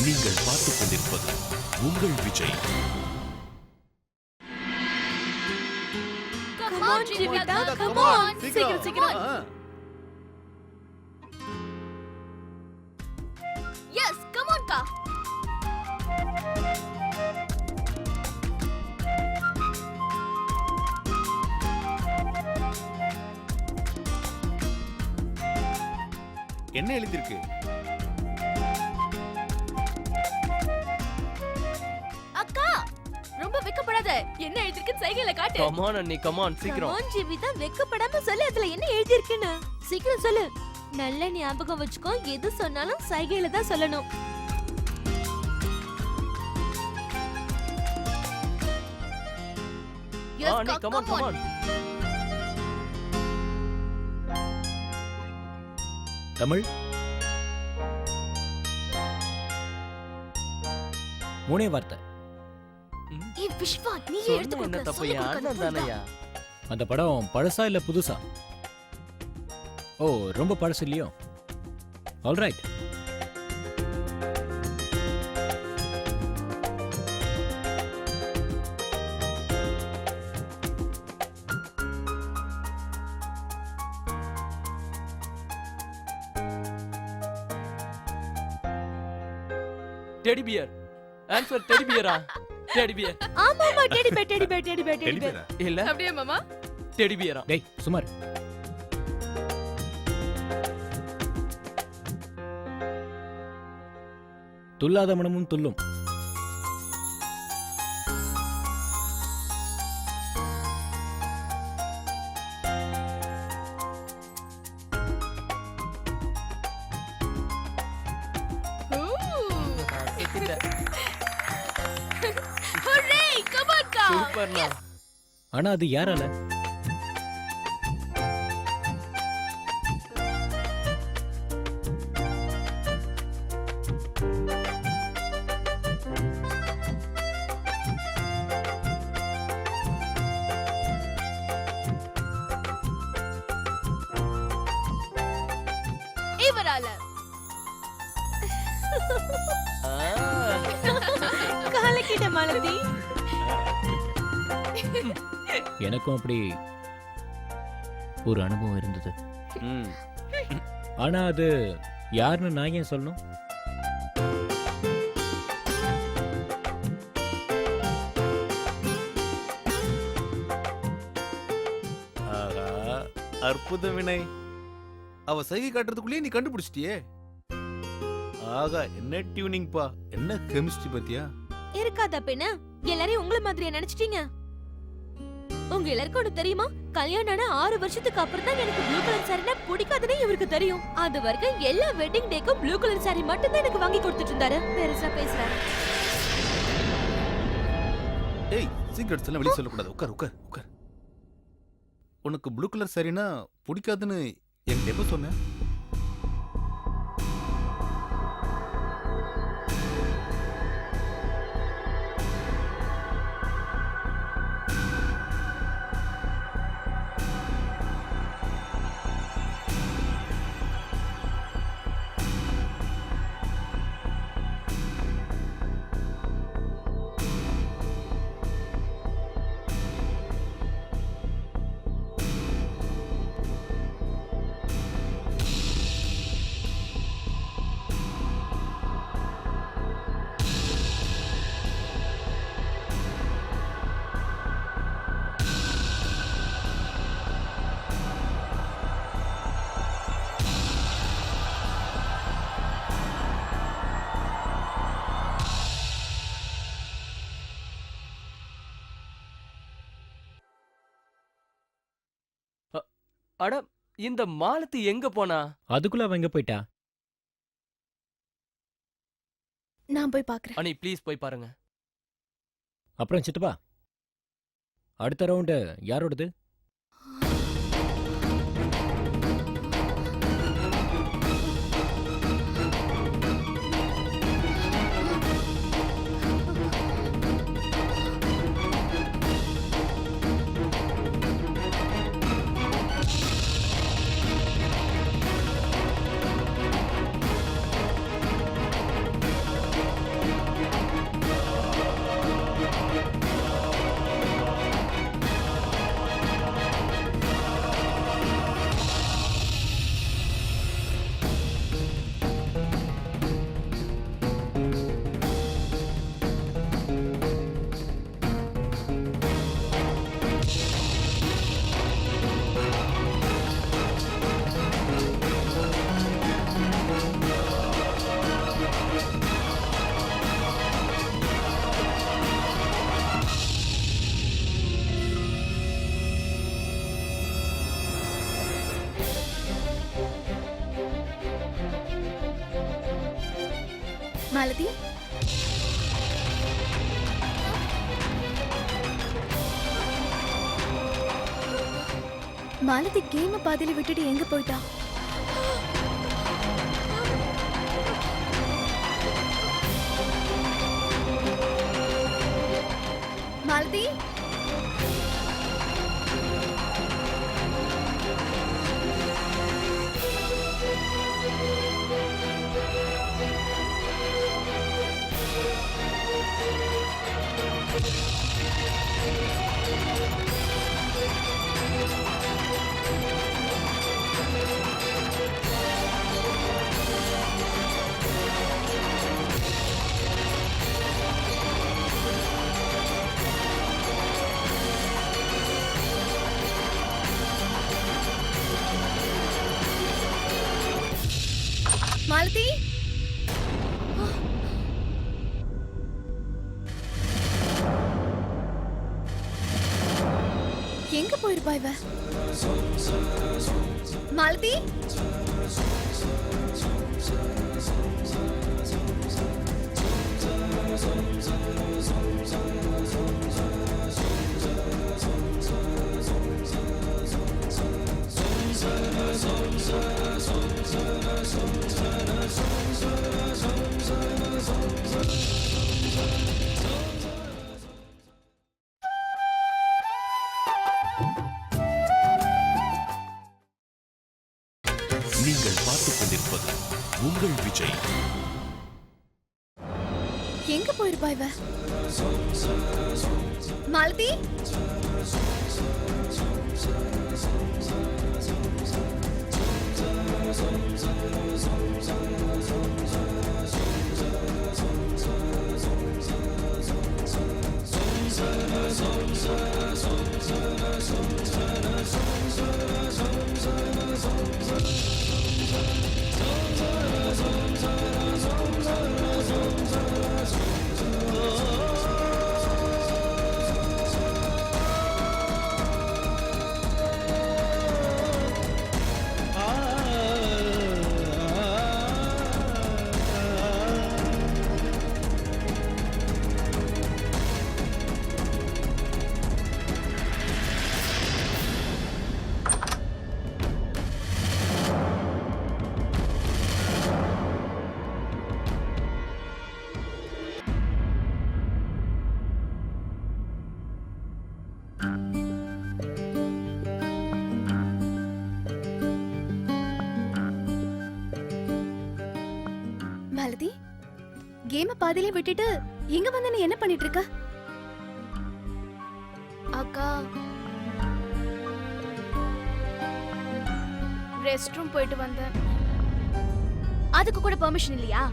நீங்கள் பார்த்துக் கொண்டிருப்பது உங்கள் Vijay. Come on, Jivita, come on. சீக்கிரம். Yes, come on, Ka. என்ன எழுதிருக்கு? அக்கா, ரொம்ப வெக்கப்படாத. என்ன எழுதிருக்கு சைகையில காட்டு. Come on அண்ணி, come on, சீக்கிரம். Come on, ஜீவிதா, வெக்கப்படாம சொல்லு. அதுல என்ன எழுதிருக்குன்னு சீக்கிரம் சொல்லு. நல்ல ஞாபகம் வச்சுக்கோ. எது சொன்னாலும் சைகையில தான் சொல்லணும். Yes, அண்ணி, come on, come on. Tamil 3 வார்த்தை. ஏய் விஷ்வா, நீ சொன்னா எடுத்து என்ன கொடுக்க. தப்பு, என் அண்ணன் தானையா? அந்த படம் பழசா இல்ல புதுசா? ஓ, ரொம்ப பழசு இல்லையோ? Alright. Teddy bear. Answer teddy பியரா? Teddy bear. ஆமா டெடி பேர். இல்ல அப்படியே மாமா. டெடி பியரா? டேய் சுமார். துல்லாத மனமும் துல்லும். ஹூரே, come on, Ka. சூப்பர்ண்ணா. ஆனா அது யாரால? இவரால. காலக்கிட்ட மாலதி. எனக்கும் அப்படி ஒரு அனுபவம் இருந்தது. ம். ஆனா அது யாருன்னு நான் ஏன் சொல்லணும்? ஆஹா, அற்புதம் வினய். அவ சைகை காட்டுறதுக்குள்ளேயே நீ கண்டுபிடிச்சிட்டியே. ஆகா, என்ன டியூனிங் பா, என்ன கெமிஸ்ட்ரி பத்தியா? இருக்காதா பின்ன? எல்லாரையும் உங்கள மாதிரியா நினைச்சிட்டீங்க? உங்க எல்லாருக்கும் ஒண்ணு தெரியுமா? கல்யாணம் ஆன 6 வருஷத்துக்கு அப்புறம் தான் எனக்கு ப்ளூ கலர் சாரினா பிடிக்காதுன்னு இவருக்கு தெரியும். அது வரைக்கும் எல்லா வெட்டிங் டேக்கும் ப்ளூ கலர் சாரி மட்டும் தான் எனக்கு வாங்கி கொடுத்துட்டு இருந்தாரு. பெருசா பேசுறாரு. ஏய், சீக்ரெட்ஸ் எல்லாம் வெளிய சொல்லக்கூடாது. உட்கார். உனக்கு ப்ளூ கலர் சாரினா பிடிக்காதுன்னு என்கிட்ட எப்ப சொன்ன? அட, இந்த மாலத்தி எங்க போனா? அதுக்குள்ள அவ எங்க போயிட்டா? நான் போய் பார்க்கறேன். அண்ணி ப்ளீஸ் போய் பாருங்க. அப்புறம் சித்தப்பா, அடுத்த ரவுண்டு யாரோடது? மாலதி, மாலதி கேம பாதியில விட்டுட்டு எங்க போயிட்டா? மாலதி, மாலதி, எங்க போயிருப்பா இவ? மாலதி, நீங்கள் பார்த்துக் கொண்டிருப்பது உங்கள் விஜய். எங்க போயிருப்பா இவ? மாலதி, மாலதி, கேம பாதியில விட்டுட்டு எங்க வந்து நீ என்ன பண்ணிட்டு இருக்க? அக்கா, ரெஸ்ட் ரூம் போயிட்டு வந்தேன். அதுக்கு கூட பெர்மிஷன் இல்லையா?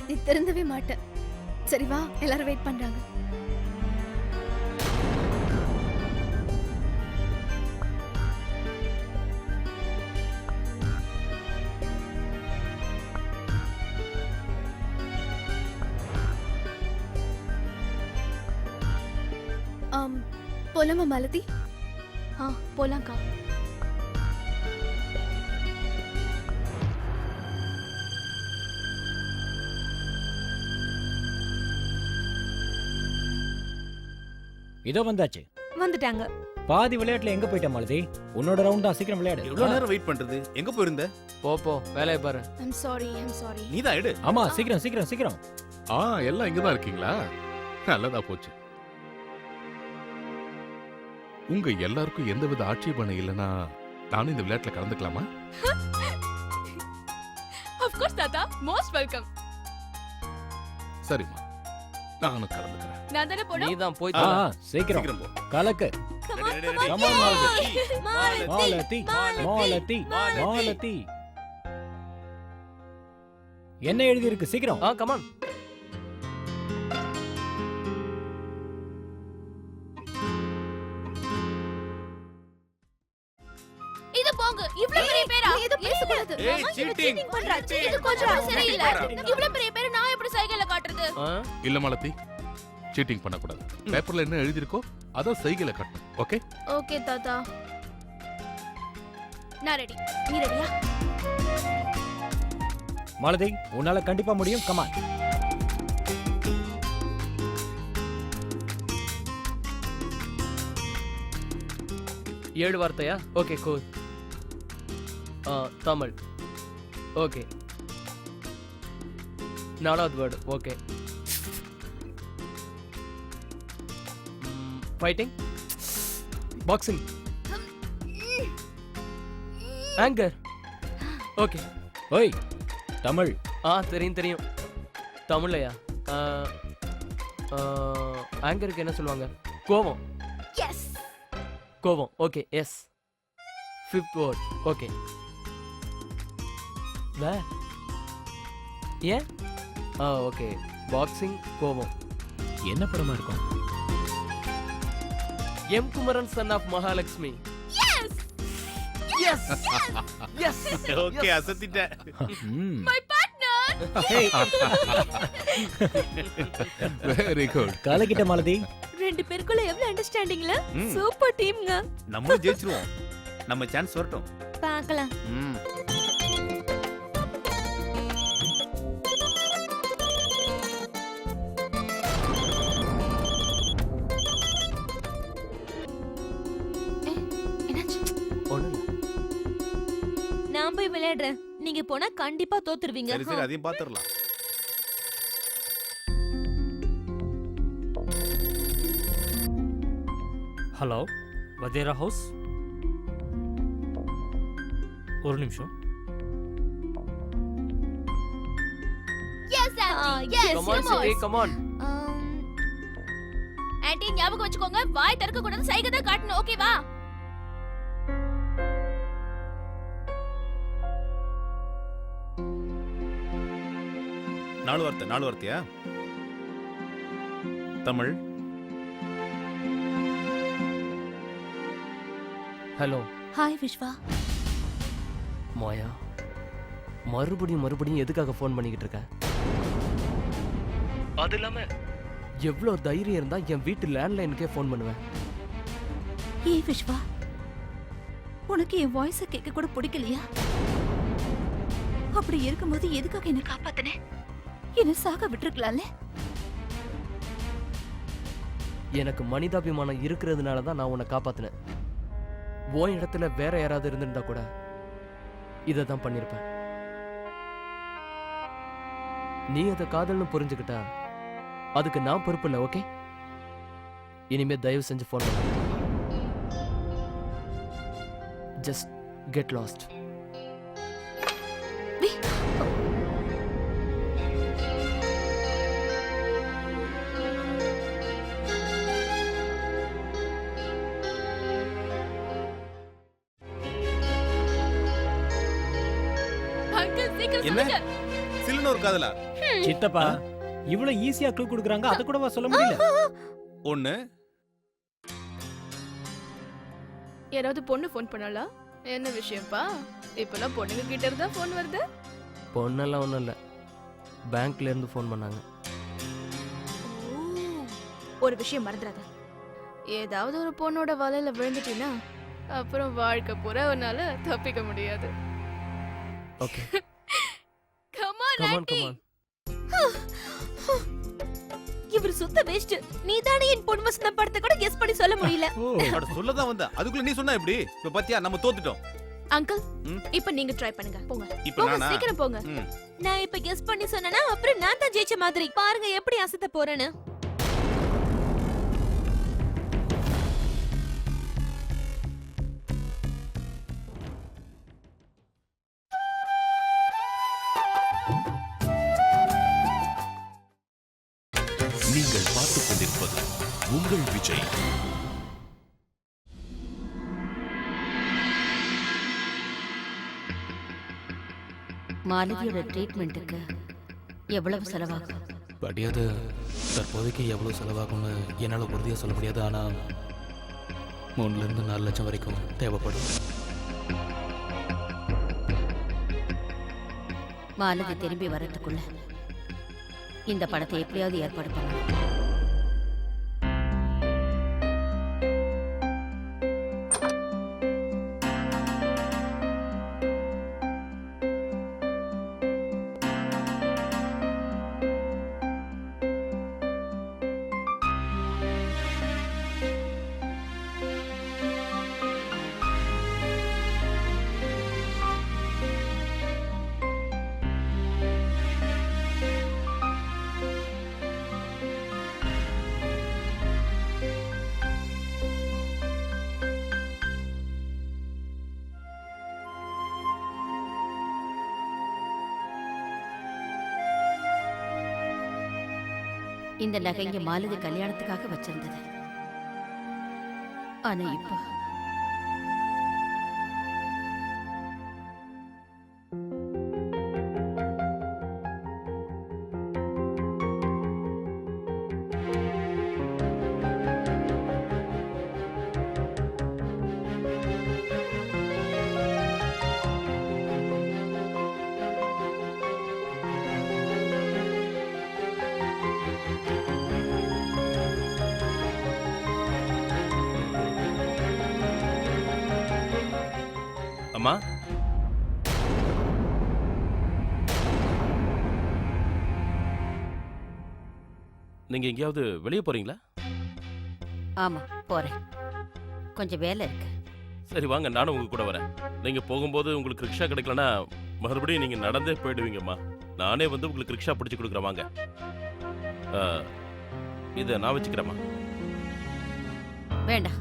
நீ திருந்தவே மாட்ட. சரி வா, எல்லாரும் வெயிட் பண்றாங்க. போலாமா மாலதி? போலாம்க்கா. இதோ வந்தாச்சு. வந்துட்டாங்க. பாதி விளையாட்டுல எங்க போயிட்ட மாலதி? உன்னோட ரவுண்ட் தான், சீக்கிரம் விளையாடு. எவ்வளவு நேரம் வெயிட் பண்றது? எங்க போயிருந்த? போ வேலையை பாரு. I'm sorry. நீதான் எடு. ஆமா, சீக்கிரம் சீக்கிரம் சீக்கிரம். எல்லாம் இங்கதான் இருக்கீங்களா? நல்லதா போச்சு. உங்க எல்லாருக்கும் எந்தவித ஆட்சேபனை இல்லைன்னா நானும் இந்த விளையாட்டுல கலந்துக்கலாமா? Of course தாத்தா, most welcome. சரிம்மா, நானும் கலந்துக்கிறேன். நான் தானே போணும். நீதான் போய் சீக்கிரம் சீக்கிரம் போ. கலக்கு. Come on, Ready, come ready, on, Come on, Malati. Malathi Malathi Malathi. என்ன எழுதி இருக்கு? சீக்கிரம். கமான். இது போங்க. இவ்ளோ பெரிய பேரா? நீ எதுவும் பேசக்கூடாது. ஏய், cheating. பண்றா. இது கொஞ்சம் சரியில்லை. இவ்ளோ பெரிய பேரை நான் எப்படி சைக்கிள்ல காட்டுறது? இல்ல மாலதி, சீட்டிங் பண்ணக்கூடாது. பேப்பர்ல என்ன எழுதியிருக்கோ அதான் சைக்கிளை கட்டணும். ஓகே? ஓகே தாத்தா. நான் ரெடி. நீ ரெடியா? மாலதி உன்னால கண்டிப்பா முடியும். கமான். ஏழு வார்த்தையா? Okay cool. தமிழ். ஓகே. 4வது word. Okay. Fighting, boxing, anchor. Okay. ஓய் தமிழ். தெரியும். தமிழ்லையா? ஆங்கருக்கு என்ன சொல்லுவாங்க? கோவம். எஸ். கோவம். Okay. Yes. 5th word. Okay. ஏன்? ஓகே. பாக்ஸிங், கோவம். என்ன படமா இருக்கும்? M Kumaran son of Mahalakshmi. Yes. Yes. Okay அசத்திட்டேன். My partner. Very good. கலக்கிட்ட மாலதி. ரெண்டு பேருக்குள்ள எவ்வளவு அண்டர்ஸ்டாண்டிங்ல ம். சூப்பர் டீம்ங்க. நம்ம ஜெயிச்சிருவோம். நம்ம சான்ஸ் வரட்டும். பார்க்கலாம். ம். என்னாச்சு? ஒண்ணு நான் போய் விளையாடுறேன். நீங்க போனா கண்டிப்பா தோத்துருவீங்க. சரி சரி அதையும் பாத்துறலாம். Hello, Vadra house. ஒரு நிமிஷம். Yes aunty. Yes. Come on city, come on. Aunty ஞாபகம் வச்சுக்கோங்க, வாய் திறக்க கூடாது, சைகை தான் காட்டணும். ஓகேவா? நாலு வார்த்தையா? தமிழ். ஹலோ. ஹாய் விஸ்வா. மாயா, மறுபடியும் எதுக்காக ஃபோன் பண்ணிக்கிட்டு இருக்க? அது இல்லாம எவ்வளோ தைரியம் இருந்தா என் வீட்டு லேண்ட்லைனுக்கே ஃபோன் பண்ணுவேன். ஏய் விஸ்வா, உனக்கு என் வாய்ஸ கேட்க கூட பிடிக்கலையா? அப்படி இருக்கும்போது எதுக்காக என்ன காப்பாத்தின? என்ன சாக விட்டுருக்கலாம்ல? எனக்கு மனிதாபிமானம் இருக்கிறதுனால தான் நான் உன்னை காப்பாத்தினேன். உன் இடத்துல வேற யாராவது இருந்திருந்தா கூட இதை தான் பண்ணிருப்பேன். நீ அதை காதல்னு புரிஞ்சுக்கிட்டா அதுக்கு நான் பொறுப்பு இல்லை. ஓகே, இனிமே தயவு செஞ்சு ஃபோன் பண்ண. Just get lost. அங்கிள் சீக்கிரம் என்ன? சொல்லுங்க. சில்லுன்னு ஒரு காதலா? சித்தப்பா இவ்வளவு ஈஸியா க்ளூ கொடுக்குறாங்க, அத கூடவா சொல்ல முடியல? ஒண்ணு. யாராவது பொண்ணு ஃபோன் பண்ணாளா? என்ன விஷயம்ப்பா? இப்பெல்லாம் பொண்ணுங்க கிட்ட இருந்தா ஃபோன் வருது. பொண்ணெல்லாம் ஒன்றும் இல்லை, பேங்க்ல இருந்து ஃபோன் பண்ணாங்க. ஒரு விஷயம் மறந்துடாத, ஏதாவது ஒரு பொண்ணோட வலையில விழுந்துட்டீன்னா அப்புறம் வாழ்க்கை பூரா உன்னால தப்பிக்க முடியாது. Okay, come on come on anti. Come on. இவர் சுத்த வேஸ்ட். நீதானே என் பொன் வசந்த படத்தை கூட கெஸ் பண்ணி சொல்ல முடியல. அட சொல்லதான் வந்த. அதுக்குள்ள நீ சொன்னா எப்படி? இப்ப பாத்தியா நம்ம தோத்துட்டோம். அங்கிள், ம்? இப்ப நீங்க ட்ரை பண்ணுங்க. போங்க இப்ப போங்க, நானா? சீக்கிரம் போங்க. ம். நான் இப்ப கெஸ் பண்ணி சொன்னேனா அப்புறம் நான் தான் ஜெயிச்ச மாதிரி. பாருங்க எப்படி அசத்த போறேன்னு. நீங்கள் பார்த்துக் கொண்டிருப்பது உங்கள் விஜய். மாலதியோட ட்ரீட்மெண்ட்டுக்கு எவ்வளவு செலவாகும்? பட் அது தற்போதைக்கு எவ்வளோ செலவாகும்னு என்னால் உறுதியாக சொல்ல முடியாது. ஆனால் 3 to 4 லட்சம் வரைக்கும் தேவைப்படும். மாலதி திரும்பி வரதுக்குள்ள இந்த படத்தை எப்படியாவது ஏற்பாடு பண்ணணும். இந்த நகைங்க மாலதி கல்யாணத்துக்காக வச்சிருந்தது. ஆனா இப்போ அம்மா, நீங்க எங்கேயாவது வெளியே போறீங்களா? ஆமா போறேன், கொஞ்சம் வேலை இருக்கு. சரி வாங்க, நானும் உங்க கூட வரேன். நீங்க போகும்போது உங்களுக்கு ரிக்ஷா கிடைக்கலனா மறுபடியும் நீங்க நடந்தே போயிடுவீங்கம்மா. நானே வந்து உங்களுக்கு ரிக்ஷா பிடிச்சு கொடுக்குறேன் வாங்க. இதை நான் வச்சுக்கிறேம்மா. வேண்டாம்,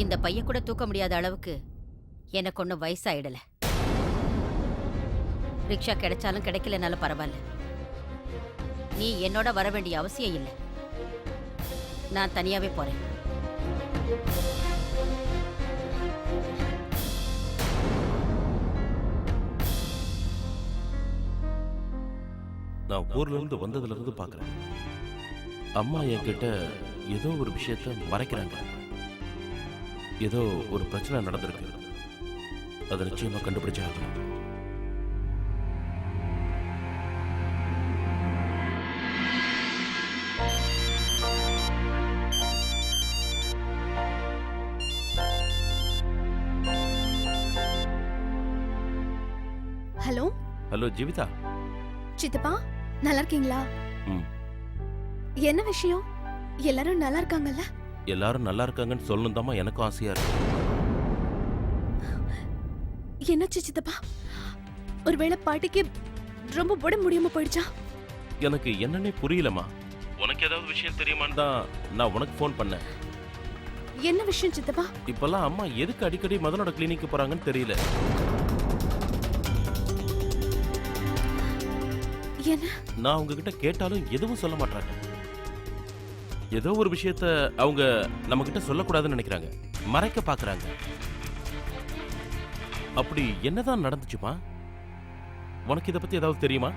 இந்த பையன் கூட தூக்க முடியாத அளவுக்கு எனக்கு ஒன்றும் வயசாயிடல. ரிக்ஷா கிடைச்சாலும் கிடைக்கலனாலும் பரவாயில்ல, நீ என்னோட வர வேண்டிய அவசியம் இல்லை. நான் தனியாவே போறேன். நான் ஊர்ல இருந்து வந்ததுல இருந்து பாக்குறேன், அம்மா என்கிட்ட ஏதோ ஒரு விஷயத்த மறைக்கிறாங்க. ஏதோ ஒரு பிரச்சனை நடந்திருக்கு, அதை நிச்சயமா கண்டுபிடிச்சே ஆகணும். Hello hello Jeevitha. சித்தப்பா, நல்லா இருக்கீங்களா? ம். என்ன விஷயம்? எல்லாரும் நல்லா இருக்காங்கல்ல? எல்லாரும் நல்லா இருக்காங்கன்னு சொல்லணும் தாமா எனக்கும் ஆசையா இருக்கு. என்னாச்சு சித்தப்பா? ஒருவேளை பாட்டிக்கு ரொம்ப உடம்பு முடியாம போயிடுச்சா? எனக்கு என்னன்னே புரியலம்மா. உனக்கு ஏதாவது விஷயம் தெரியுமான்னு தான் நான் உனக்கு ஃபோன் பண்ணேன். என்ன விஷயம் சித்தப்பா? இப்பெல்லாம் அம்மா எதுக்கு அடிக்கடி மதனோட கிளினிக்கு போறாங்கன்னு தெரியல. என்ன? நான் உங்ககிட்ட கேட்டாலும் எதுவும் சொல்ல மாட்டாங்க. ஏதோ ஒரு விஷயத்த அவங்க நம்ம கிட்ட சொல்லக்கூடாதுன்னு நினைக்கிறாங்க, மறைக்க பாக்குறாங்க. அப்படி என்னதான் நடந்துச்சுமா? உனக்கு இதை பத்தி ஏதாவது தெரியுமா?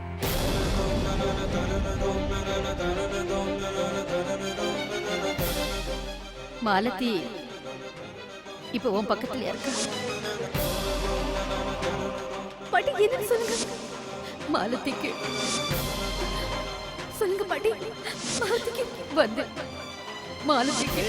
மாலதி இப்ப உன் பக்கத்துல இருக்க. பாட்டி என்ன சொல்லுங்க? மாலதிக்கு சொல்லுங்க பாட்டி. மாலதிக்கு வந்து மாலதிக்கு